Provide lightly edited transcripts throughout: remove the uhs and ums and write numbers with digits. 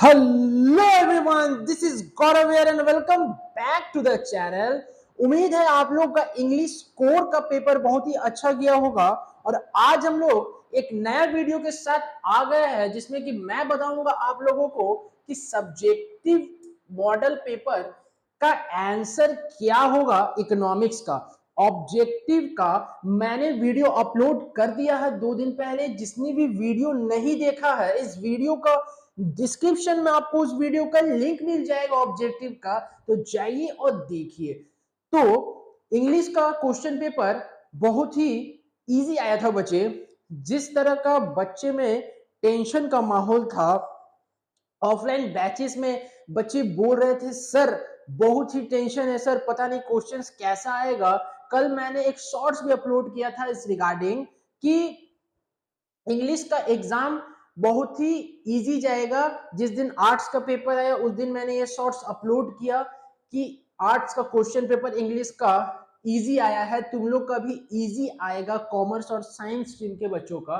Hello everyone, this is Gaurav here and welcome back to the channel. उम्मीद है आप लोग का इंग्लिश कोर का पेपर बहुत ही अच्छा गया होगा। और आज हम लोग एक नया वीडियो के साथ आ गए हैं जिसमें कि मैं बताऊंगा आप लोगों को कि सब्जेक्टिव मॉडल पेपर का आंसर क्या होगा इकोनॉमिक्स का। ऑब्जेक्टिव का मैंने वीडियो अपलोड कर दिया है 2 दिन पहले। जिसने भी वीडियो नहीं देखा है, इस वीडियो का डिस्क्रिप्शन में आपको उस वीडियो का लिंक मिल जाएगा ऑब्जेक्टिव का, तो जाइए और देखिए। तो इंग्लिश का क्वेश्चन पेपर बहुत ही इजी आया था बच्चे। जिस तरह का बच्चे में टेंशन का माहौल था, ऑफलाइन बैचेस में बच्चे बोल रहे थे सर बहुत ही टेंशन है सर, पता नहीं क्वेश्चंस कैसा आएगा। कल मैंने एक शॉर्ट्स भी अपलोड किया था इस रिगार्डिंग कि इंग्लिश का एग्जाम बहुत ही इजी जाएगा। जिस दिन आर्ट्स का पेपर आया उस दिन मैंने ये शॉर्ट्स अपलोड किया कि आर्ट्स का क्वेश्चन पेपर इंग्लिश का इजी आया है, तुम लोग का भी इजी आएगा, कॉमर्स और साइंस स्ट्रीम के बच्चों का।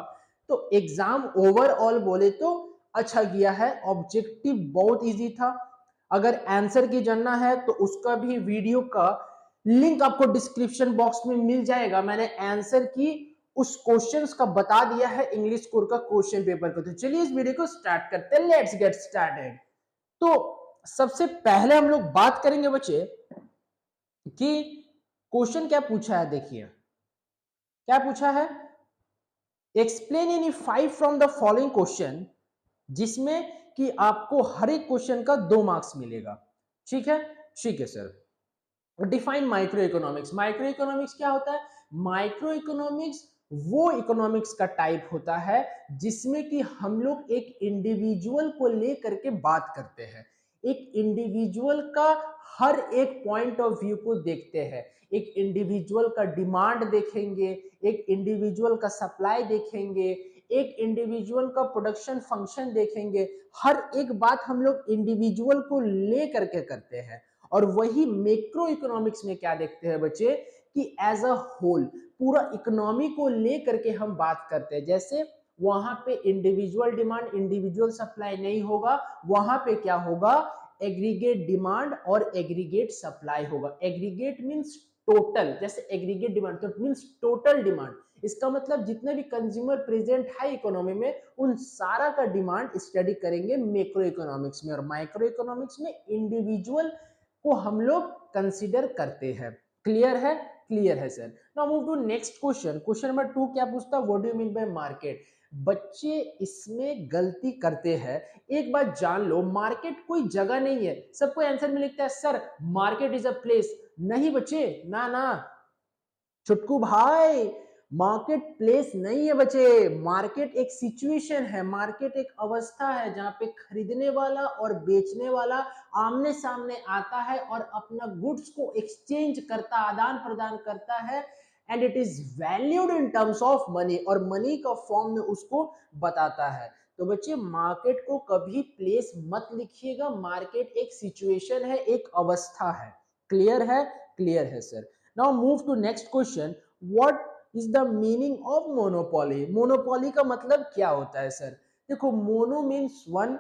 तो एग्जाम ओवरऑल बोले तो अच्छा गया है। ऑब्जेक्टिव बहुत इजी था। अगर आंसर की जानना है तो उसका भी वीडियो का लिंक आपको डिस्क्रिप्शन बॉक्स में मिल जाएगा। मैंने आंसर की उस क्वेश्चंस का बता दिया है इंग्लिश कोर का क्वेश्चन पेपर को। तो चलिए इस वीडियो को स्टार्ट करते हैं, लेट्स गेट स्टार्टेड। तो सबसे पहले हम लोग बात करेंगे बच्चे कि क्वेश्चन क्या पूछा है। देखिए क्या पूछा है, explain any 5 from the following question, जिसमें कि आपको हर एक क्वेश्चन का 2 मार्क्स मिलेगा। ठीक है, ठीक है sir. Define micro economics. Micro economics क्या होता है? माइक्रो इकोनॉमिक्स वो इकोनॉमिक्स का टाइप होता है जिसमें कि हम लोग एक इंडिविजुअल को लेकर के बात करते हैं। एक इंडिविजुअल का हर एक पॉइंट ऑफ व्यू को देखते हैं। एक इंडिविजुअल का डिमांड देखेंगे, एक इंडिविजुअल का सप्लाई देखेंगे, एक इंडिविजुअल का प्रोडक्शन फंक्शन देखेंगे। हर एक बात हम लोग इंडिविजुअल को लेकर के करते हैं। और वही मैक्रो इकोनॉमिक्स में क्या देखते हैं बच्चे कि एज अ होल पूरा इकोनॉमी को लेकर के हम बात करते हैं। जैसे वहां पे इंडिविजुअल डिमांड इंडिविजुअल सप्लाई नहीं होगा, वहां पे क्या होगा, एग्रीगेट डिमांड और एग्रीगेट सप्लाई होगा। एग्रीगेट मींस टोटल, जैसे एग्रीगेट डिमांड तो मींस टोटल डिमांड। इसका मतलब जितने भी कंज्यूमर प्रेजेंट है इकोनॉमी में उन सारा का डिमांड स्टडी करेंगे मैक्रो इकोनॉमिक्स में। और माइक्रो इकोनॉमिक्स में इंडिविजुअल को हम लोग कंसीडर करते हैं। क्लियर है? क्लियर है sir. Now move to next question. Question number 2 क्या पूछता है, what do you mean by market. बच्चे इसमें गलती करते हैं। एक बात जान लो, मार्केट कोई जगह नहीं है। सबको आंसर में लिखता है sir market is a place. नहीं बच्चे, ना ना छुटकू भाई, मार्केट प्लेस नहीं है बच्चे। मार्केट एक सिचुएशन है, मार्केट एक अवस्था है जहां पे खरीदने वाला और बेचने वाला आमने सामने आता है और अपना गुड्स को एक्सचेंज करता, आदान प्रदान करता है। And it is valued in terms of money, और मनी का फॉर्म में उसको बताता है। तो बच्चे मार्केट को कभी प्लेस मत लिखिएगा। मार्केट एक सिचुएशन है, एक अवस्था है। क्लियर है? क्लियर है sir. Now move to next question. What is the meaning of monopoly? Monopoly का मतलब क्या होता है सर? देखो, mono means one,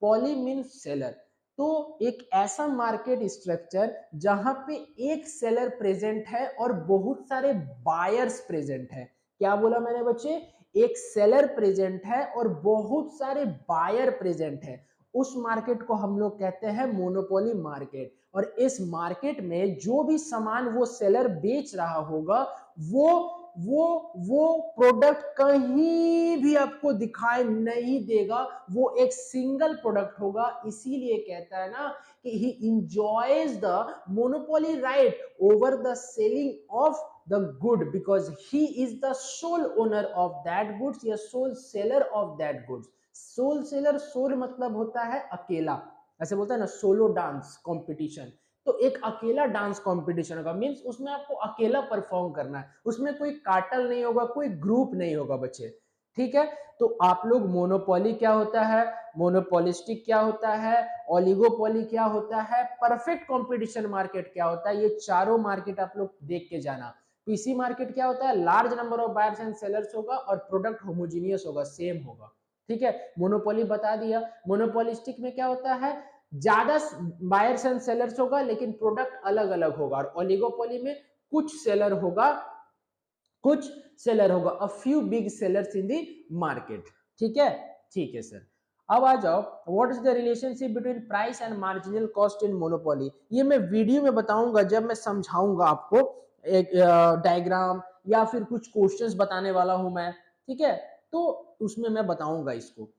poly means seller. तो एक ऐसा मार्केट स्ट्रक्चर जहां पे एक सेलर प्रेजेंट है और बहुत सारे बायर्स प्रेजेंट है। क्या बोला मैंने बच्चे? एक सेलर प्रेजेंट है और बहुत सारे बायर प्रेजेंट है। उस मार्केट को हम लोग कहते हैं मोनोपोली मार्केट। और इस मार्केट में जो भी सामान वो सेलर बेच रहा होगा वो वो प्रोडक्ट कहीं भी आपको दिखाई नहीं देगा। वो एक सिंगल प्रोडक्ट होगा। इसीलिए कहता है ना कि he enjoys the monopoly right over the selling of the good, because he is the sole owner of that goods या sole seller of that goods. Sole seller, sole मतलब होता है अकेला, ऐसे बोलता है ना सोलो डांस कंपटीशन। तो एक अकेला डांस कंपटीशन होगा, मींस उसमें आपको अकेला परफॉर्म करना है, उसमें कोई कार्टेल नहीं होगा, कोई ग्रुप नहीं होगा बच्चे। ठीक है, तो आप लोग मोनोपोली क्या होता है, मोनोपोलिस्टिक क्या होता है, ओलिगोपोली क्या होता है, परफेक्ट कंपटीशन मार्केट क्या होता है, ये चारों मार्केट आप लोग देख के जाना। पीसी मार्केट क्या होता है, large number of buyers and sellers होगा और प्रोडक्ट होमोजीनियस होगा, सेम होगा। ठीक है, मोनोपोली बता दिया। मोनोपोलिस्टिक में क्या होता है, ज्यादा बायर्स एंड सेलर्स होगा लेकिन प्रोडक्ट अलग अलग होगा, और ओलिगोपोली में कुछ सेलर होगा, कुछ सेलर होगा, a few big sellers in the market. ठीक है, ठीक है सर। अब आ जाओ, what is the relationship between price and marginal cost in monopoly. ये मैं वीडियो में बताऊंगा जब मैं समझाऊंगा आपको, एक डायग्राम या फिर कुछ क्वेश्चंस बताने वाला हूं मैं, ठीक है, तो उसमें मैं बताऊंगा इसको।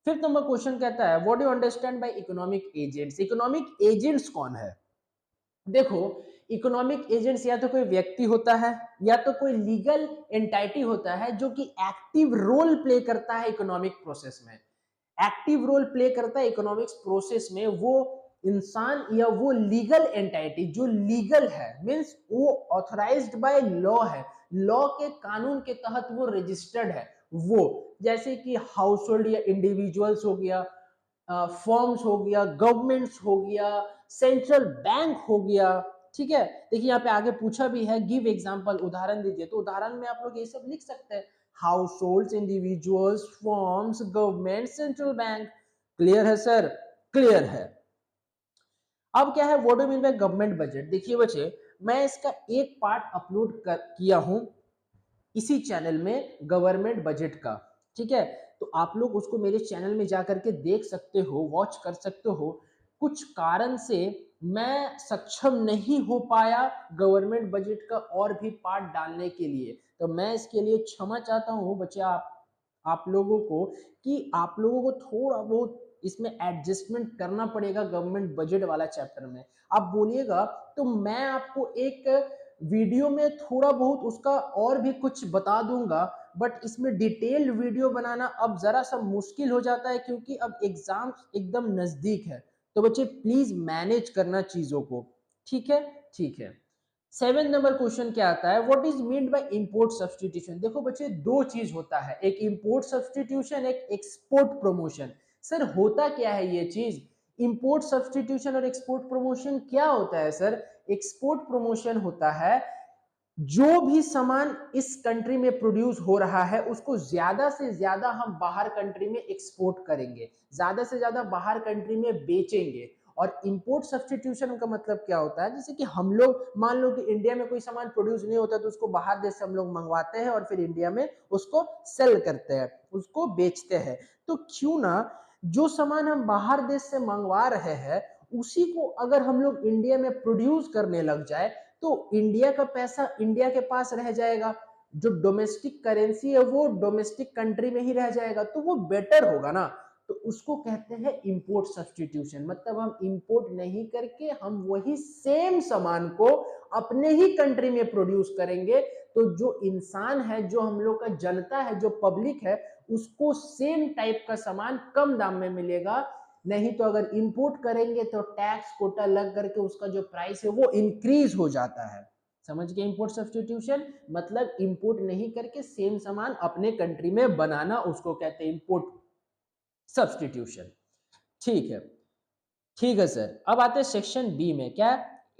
फिफ्थ नंबर क्वेश्चन कहता है, what do you understand by economic agents. Economic agents कौन है? देखो, इकोनॉमिक एजेंट्स या तो कोई व्यक्ति होता है या तो कोई लीगल एंटाइटी होता है जो कि एक्टिव रोल प्ले करता है इकोनॉमिक प्रोसेस में। एक्टिव रोल प्ले करता है इकोनॉमिक्स प्रोसेस में वो इंसान या वो लीगल एंटाइटी जो लीगल है, मींस वो ऑथराइज्ड बाय लॉ है, लॉ के कानून के तहत वो रजिस्टर्ड है। वो जैसे कि हाउस होल्ड या इंडिविजुअल्स हो गया, फॉर्म्स हो गया, गवर्नमेंट्स हो गया, सेंट्रल बैंक हो गया। ठीक है, देखिए यहाँ पे आगे पूछा भी है, गिव एग्जांपल, उदाहरण दीजिए। तो उदाहरण में आप लोग ये सब लिख सकते हैं, house hold, individuals, forms, government, central bank. Clear है सर? क्लियर है। अब क्या है, what do mean by government budget. देखिए बच्चे, मैं इसका एक पार्ट अपलोड किया हूं इसी चैनल में, गवर्नमेंट बजट का। ठीक है, तो आप लोग उसको मेरे चैनल में जाकर के देख सकते हो, वॉच कर सकते हो। कुछ कारण से मैं सक्षम नहीं हो पाया गवर्नमेंट बजट का और भी पार्ट डालने के लिए, तो मैं इसके लिए क्षमा चाहता हूं बच्चे आप लोगों को, कि आप लोगों को थोड़ा बहुत इसमें एडजस्टमेंट करना पड़ेगा गवर्नमेंट बजट वाला चैप्टर में। आप बोलिएगा तो मैं आपको एक वीडियो में थोड़ा बहुत उसका और भी कुछ बता दूंगा, बट इसमें डिटेल्ड वीडियो बनाना अब जरा सा मुश्किल हो जाता है क्योंकि अब एग्जाम एकदम नजदीक है। तो बच्चे प्लीज मैनेज करना चीजों को। ठीक है, ठीक है। सेवन नंबर क्वेश्चन क्या आता है, what is mean by import substitution. देखो बच्चे, दो चीज होता है, एक इंपोर्ट सब्सटीट्यूशन, एक एक्सपोर्ट प्रमोशन। सर होता क्या है ये चीज, इंपोर्ट सब्सटीट्यूशन और एक्सपोर्ट प्रमोशन क्या होता है सर? एक्सपोर्ट प्रमोशन होता है जो भी सामान इस कंट्री में प्रोड्यूस हो रहा है उसको ज्यादा से ज्यादा हम बाहर कंट्री में एक्सपोर्ट करेंगे, ज्यादा से ज्यादा बाहर कंट्री में बेचेंगे। और इंपोर्ट सब्सटीट्यूशन का मतलब क्या होता है, जैसे कि हम लोग मान लो कि इंडिया में कोई सामान प्रोड्यूस नहीं होता तो उसको बाहर देश से हम लोग मंगवाते हैं और फिर इंडिया में उसको सेल करते हैं, उसको बेचते हैं। तो क्यों ना जो सामान हम बाहर देश से मंगवा रहे हैं उसी को अगर हम लोग इंडिया में प्रोड्यूस करने लग जाए तो इंडिया का पैसा इंडिया के पास रह जाएगा, जो डोमेस्टिक करेंसी है वो डोमेस्टिक कंट्री में ही रह जाएगा, तो वो बेटर होगा ना। तो उसको कहते हैं इंपोर्ट सब्सटीट्यूशन, मतलब हम इंपोर्ट नहीं करके हम वही सेम सामान को अपने ही कंट्री में प्रोड्यूस करेंगे। तो जो इंसान है, जो हम लोग का जनता है, जो पब्लिक है, उसको सेम टाइप का सामान कम दाम में मिलेगा। नहीं तो अगर इंपोर्ट करेंगे तो टैक्स कोटा लग करके उसका जो प्राइस है वो इंक्रीज हो जाता है। समझ गए? इंपोर्ट सब्सटीट्यूशन मतलब इंपोर्ट नहीं करके सेम सामान अपने कंट्री में बनाना, उसको कहते हैं इंपोर्ट सब्सटीट्यूशन। ठीक है, ठीक है सर। अब आते हैं सेक्शन बी में, क्या?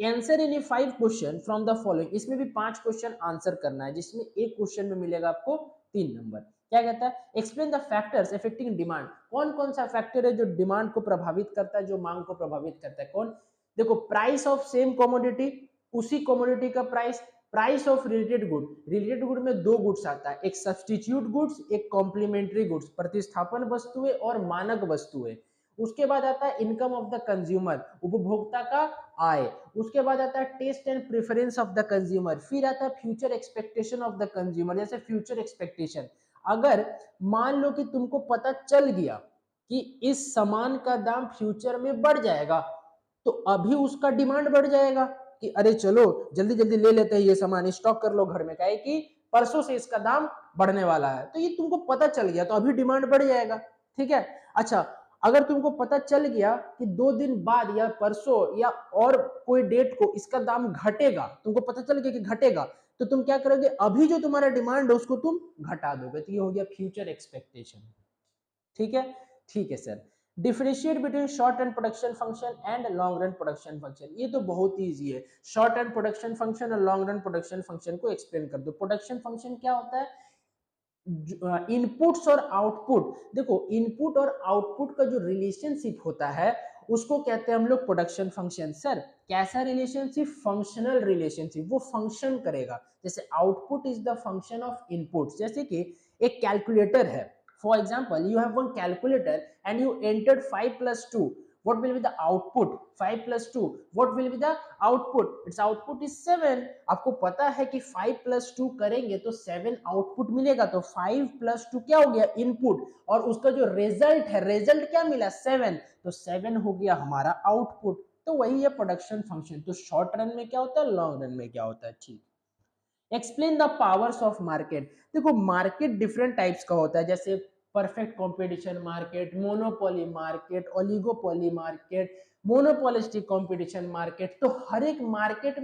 Answer any 5 question from the following. इसमें भी 5 क्वेश्चन आंसर करना है, जिसमें एक क्वेश्चन में मिलेगा आपको 3 नंबर। क्या कहता है, explain the factors affecting demand. कौन कौन सा फैक्टर है जो डिमांड को प्रभावित करता है, जो मांग को प्रभावित करता है? कौन? देखो, प्राइस ऑफ सेम कमोडिटी, उसी कमोडिटी का price, price of related good. Related good में दो गुड्स आता है, एक सब्सटीट्यूट गुड्स, एक कॉम्प्लीमेंट्री गुड्स, प्रतिस्थापन वस्तुएं और मानक वस्तुएं। उसके बाद आता है इनकम ऑफ द कंज्यूमर, उपभोक्ता का आय। उसके बाद आता है test and preference of the consumer. फिर आता है future expectation of the consumer. जैसे फ्यूचर एक्सपेक्टेशन, अगर मान लो कि तुमको पता चल गया कि इस सामान का दाम फ्यूचर में बढ़ जाएगा, तो अभी उसका डिमांड बढ़ जाएगा कि अरे चलो जल्दी जल्दी ले लेते हैं ये सामान, स्टॉक कर लो घर में, क्या है कि परसों से इसका दाम बढ़ने वाला है। तो ये तुमको पता चल गया तो अभी डिमांड बढ़ जाएगा। ठीक है, अच्छा, अगर तुमको पता चल गया कि 2 दिन बाद या परसों या और कोई डेट को इसका दाम घटेगा, तुमको पता चल गया कि घटेगा, तो तुम क्या करोगे, अभी जो तुम्हारा डिमांड है उसको तुम घटा दोगे। तो ये हो गया फ्यूचर एक्सपेक्टेशन। ठीक है, ठीक है sir. Differentiate between short run production function and long run production function. ये तो बहुत ही इजी है, शॉर्ट रन प्रोडक्शन फंक्शन और लॉन्ग रन प्रोडक्शन फंक्शन को एक्सप्लेन कर दो। प्रोडक्शन फंक्शन क्या होता है, इनपुट्स और आउटपुट, देखो इनपुट और आउटपुट का जो रिलेशनशिप होता है उसको कहते हैं हम लोग प्रोडक्शन फंक्शन। सर कैसा रिलेशनशिप? फंक्शनल रिलेशनशिप, वो फंक्शन करेगा। जैसे output is the function of input. जैसे कि एक कैलकुलेटर है, for example you have one calculator and you entered 5 + 2, what will be the output? 5 + 2, what will be the output? Its output is 7। आपको पता है कि 5 + 2 करेंगे तो 7 आउटपुट मिलेगा, तो 5 + 2 क्या हो गया? इनपुट, और उसका जो रिजल्ट है, रिजल्ट क्या मिला? 7, तो 7 हो गया हमारा आउटपुट। तो वही है प्रोडक्शन फंक्शन। तो शॉर्ट रन में क्या होता है, लॉन्ग रन में क्या होता है। ठीक, explain the powers of market. देखो मार्केट डिफरेंट टाइप्स का होता है, जैसे perfect competition market, monopoly market, oligopoly market, monopolistic competition market. तो हर एक मार्केट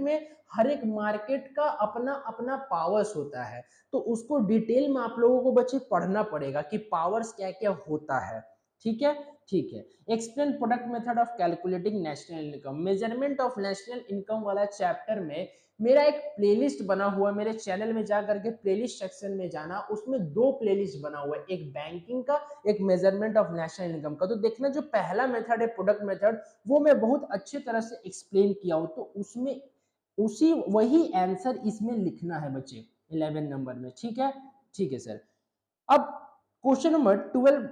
का अपना अपना पावर्स होता है, तो उसको डिटेल में आप लोगों को बच्चे पढ़ना पड़ेगा कि पावर्स क्या क्या होता है। ठीक है, ठीक है। Explain product method of calculating national income. Measurement of national income वाला चैप्टर में मेरा एक प्लेलिस्ट बना हुआ है, मेरे चैनल में जा करके प्लेलिस्ट सेक्शन में जाना, उसमें 2 प्लेलिस्ट बना हुआ है, एक बैंकिंग का, एक मेजरमेंट ऑफ नेशनल इनकम का। तो देखना जो पहला मेथड है प्रोडक्ट मेथड, वो मैं बहुत अच्छी तरह से एक्सप्लेन किया हूं, तो उसमें उसी वही आंसर इसमें लिखना है बच्चे 11 नंबर में। ठीक है, ठीक है सर। अब क्वेश्चन नंबर 12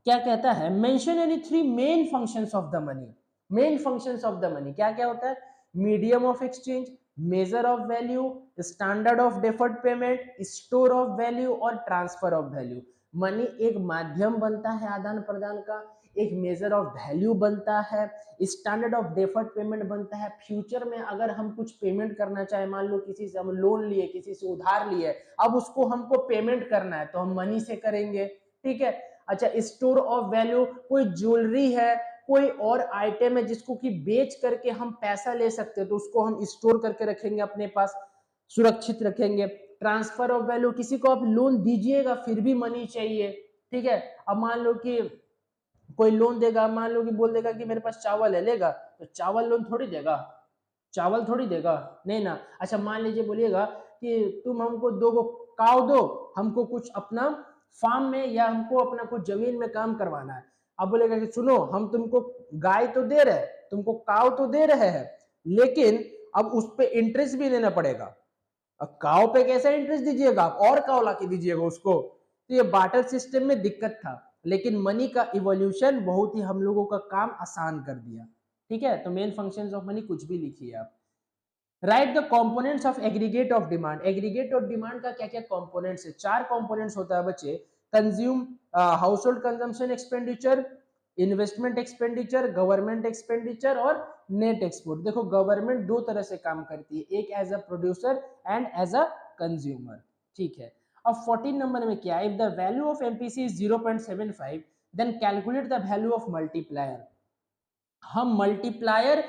क्या कहता है? Mention any 3 main functions of the money. Main functions of the money क्या क्या होता है? Medium of exchange, measure of value, standard of deferred payment, store of value और ट्रांसफर ऑफ वैल्यू। मनी एक माध्यम बनता है आदान प्रदान का, एक मेजर ऑफ वैल्यू बनता है, स्टैंडर्ड ऑफ डेफर्ड पेमेंट बनता है। फ्यूचर में अगर हम कुछ पेमेंट करना चाहे, मान लो किसी से हम लोन लिए, किसी से उधार लिए, अब उसको हमको पेमेंट करना है तो हम मनी से करेंगे। ठीक है। अच्छा, स्टोर ऑफ वैल्यू, कोई ज्वेलरी है, कोई और आइटम है जिसको कि बेच करके हम पैसा ले सकते हैं, तो उसको हम स्टोर करके रखेंगे अपने पास, सुरक्षित रखेंगे। ट्रांसफर ऑफ वैल्यू, किसी को आप लोन दीजिएगा फिर भी मनी चाहिए। ठीक है। अब मान लो कि कोई लोन देगा, मान लो कि बोल देगा कि मेरे पास चावल है, लेगा तो चावल लोन थोड़ी देगा, चावल थोड़ी देगा, नहीं ना। अच्छा मान लीजिए बोलिएगा कि तुम हमको 2 गो काव दो, हमको कुछ अपना फार्म में या हमको अपना कुछ जमीन में काम करवाना है। अब बोलेगा कि सुनो, हम तुमको गाय तो दे रहे, तुमको काव तो दे रहे हैं, लेकिन अब उस पे इंटरेस्ट भी देना पड़ेगा। अब काव पे कैसे इंटरेस्ट दीजिएगा, आप और काव ला के दीजिएगा उसको। तो ये बार्टर सिस्टम में दिक्कत था, लेकिन मनी का इवोल्यूशन बहुत ही हम लोगों का काम आसान कर दिया। ठीक है। तो मेन फंक्शंस ऑफ मनी कुछ भी लिखिए आप। Right the components of aggregate of demand. Aggregate of demand का क्या क्या कंपोनेंट्स है? 4 कंपोनेंट्स होता है बच्चे। Consume, household consumption expenditure, investment expenditure, government expenditure और नेट एक्सपोर्ट। देखो गवर्नमेंट 2 तरह से काम करती है, एक as a producer and as a consumer. ठीक है। अब 14 नंबर में क्या है? If the value of MPC is 0.75 then calculate the value of multiplier. हम मल्टीप्लायर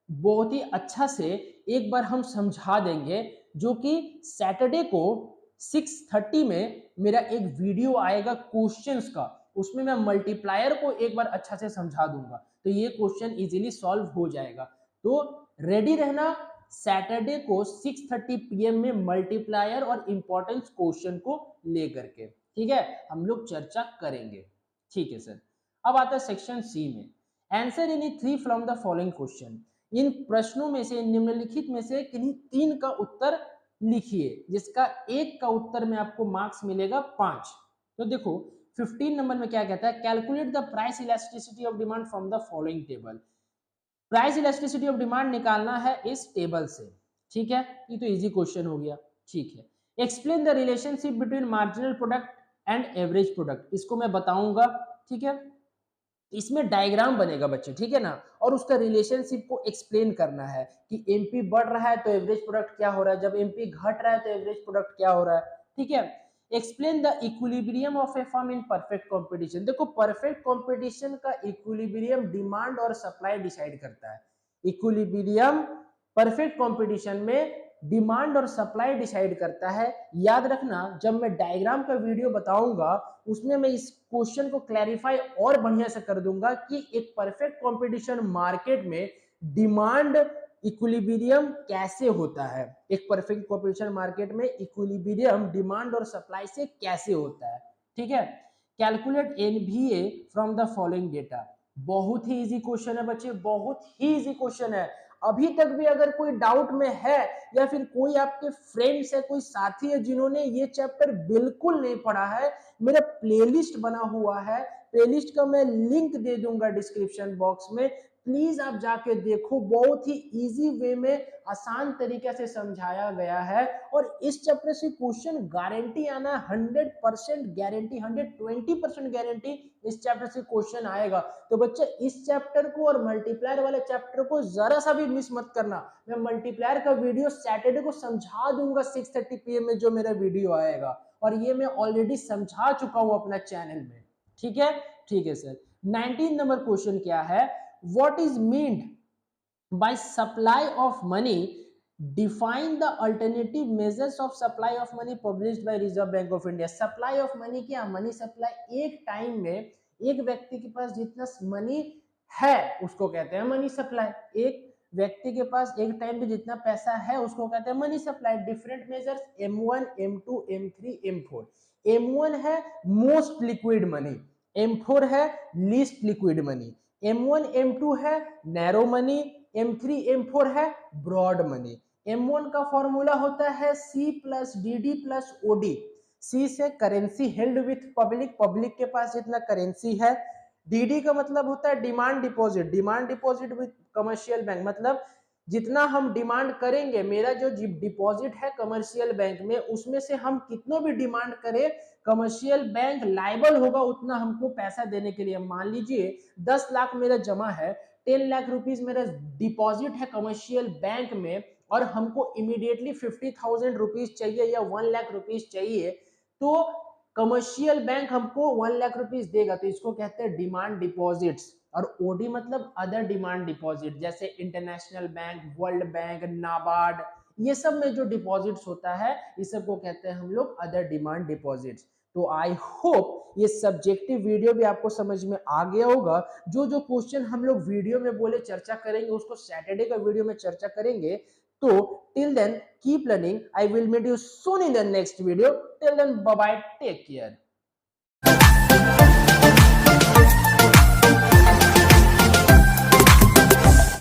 बहुत ही अच्छा से एक बार हम समझा देंगे, जो कि सैटरडे को 6:30 में मेरा एक वीडियो आएगा क्वेश्चंस का, उसमें मैं मल्टीप्लायर को एक बार अच्छा से समझा दूंगा, तो ये क्वेश्चन इजीली सॉल्व हो जाएगा। तो रेडी रहना, सैटरडे को 6:30 PM में मल्टीप्लायर और इंपॉर्टेंस क्वेश्चन को लेकर के, ठीक है, हम लोग चर्चा करेंगे। ठीक है सर। अब आता है सेक्शन सी में, answer any 3 from the following question. इन प्रश्नों में से, निम्नलिखित में से किन्हीं 3 का उत्तर लिखिए, जिसका एक का उत्तर में आपको मार्क्स मिलेगा 5। तो देखो 15 नंबर में क्या कहता है? Calculate the price elasticity of demand from the following table. Price elasticity of demand निकालना है इस टेबल से। ठीक है, ये तो इजी क्वेश्चन हो गया। ठीक है। Explain the relationship between marginal product and average product, इसको मैं बताऊंगा। ठीक है। इसमें डायग्राम बनेगा बच्चे, ठीक है ना, और उसका रिलेशनशिप को एक्सप्लेन करना है कि एमपी बढ़ रहा है तो एवरेज प्रोडक्ट क्या हो रहा है, जब एमपी घट रहा है तो एवरेज प्रोडक्ट क्या हो रहा है। ठीक है। Explain the equilibrium of A firm in perfect competition. देखो परफेक्ट कंपटीशन का इक्विलिब्रियम डिमांड और सप्लाई डिसाइड करता है। इक्विलिब्रियम परफेक्ट कंपटीशन में डिमांड और सप्लाई डिसाइड करता है। याद रखना, जब मैं डायग्राम का वीडियो बताऊंगा उसमें मैं इस क्वेश्चन को क्लैरिफाई और बढ़िया से कर दूंगा कि एक परफेक्ट कंपटीशन मार्केट में डिमांड इक्विलिब्रियम कैसे होता है, एक परफेक्ट कोऑपरेशन मार्केट में इक्विलिब्रियम डिमांड और सप्लाई से कैसे होता है, ठीक है। Calculate NVA from the following data, बहुत ही इजी क्वेश्चन है बच्चे, बहुत ही इजी क्वेश्चन है। अभी तक भी अगर कोई डाउट में है या फिर कोई आपके फ्रेंड्स है, कोई साथी है जिन्होंने ये चैप्टर बिल्कुल नहीं पढ़ा है, मेरा प्लेलिस्ट बना हुआ है, प्लेलिस्ट का मैं लिंक दे दूंगा डिस्क्रिप्शन बॉक्स में, प्लीज आप जाके देखो, बहुत ही इजी वे में आसान तरीके से समझाया गया है। और इस चैप्टर से क्वेश्चन गारंटी आना 100% गारंटी, 120% गारंटी इस चैप्टर से क्वेश्चन आएगा। तो बच्चे इस चैप्टर को और मल्टीप्लायर वाले चैप्टर को जरा सा भी मिस मत करना। मैं मल्टीप्लायर का वीडियो सैटरडे को समझा दूंगा 6:30 PM में जो मेरा वीडियो आएगा, और ये मैं ऑलरेडी समझा चुका हूं अपना चैनल में, ठीक है। ठीक है सर। 19 नंबर क्वेश्चन क्या है, what is meant by supply of money, define the alternative measures of supply of money published by reserve bank of India. Supply of money क्या, मनी सप्लाई, एक टाइम में एक व्यक्ति के पास जितना मनी है उसको कहते हैं मनी सप्लाई, एक व्यक्ति के पास एक टाइम पे जितना पैसा है उसको कहते हैं money supply. Different measures M1, M2, M3, M4। M1 है मोस्ट लिक्विड मनी, M4 है least liquid money, M1 M2 है नैरो मनी, M3 M4 है ब्रॉड मनी। M1 का फॉर्मूला होता है C plus DD plus OD। C से currency held with public, public के पास जितना करेंसी है। DD का मतलब होता है demand deposit, demand deposit with commercial bank, मतलब जितना हम डिमांड करेंगे, मेरा जो डिपॉजिट है कमर्शियल बैंक में उसमें से हम कितनों भी डिमांड करें, कमर्शियल बैंक लायबल होगा उतना हमको पैसा देने के लिए। मान लीजिए 10 लाख मेरा जमा है, 10 लाख रुपीज मेरा डिपॉजिट है कमर्शियल बैंक में, और हमको इमीडिएटली 50,000 रुपीज चाहिए या 1 लाख रुपीज चाहिए, तो कमर्शियल बैंक हमको 1 लाख रुपीज देगा, तो इसको कहते हैं डिमांड डिपॉजिट्स। और ओडी मतलब अदर डिमांड डिपॉजिट, जैसे international bank, world bank, NABARD, ये सब में जो डिपॉजिट्स होता है इस सब को कहते हैं हम लोग अदर डिमांड डिपॉजिट्स। तो आई होप ये सब्जेक्टिव वीडियो भी आपको समझ में आ गया होगा। जो जो क्वेश्चन हम लोग वीडियो में बोले चर्चा करेंगे उसको सैटरडे का वीडियो में चर्चा करेंगे। तो till then keep learning, I will meet you soon in the next video. Till then bye bye, take care.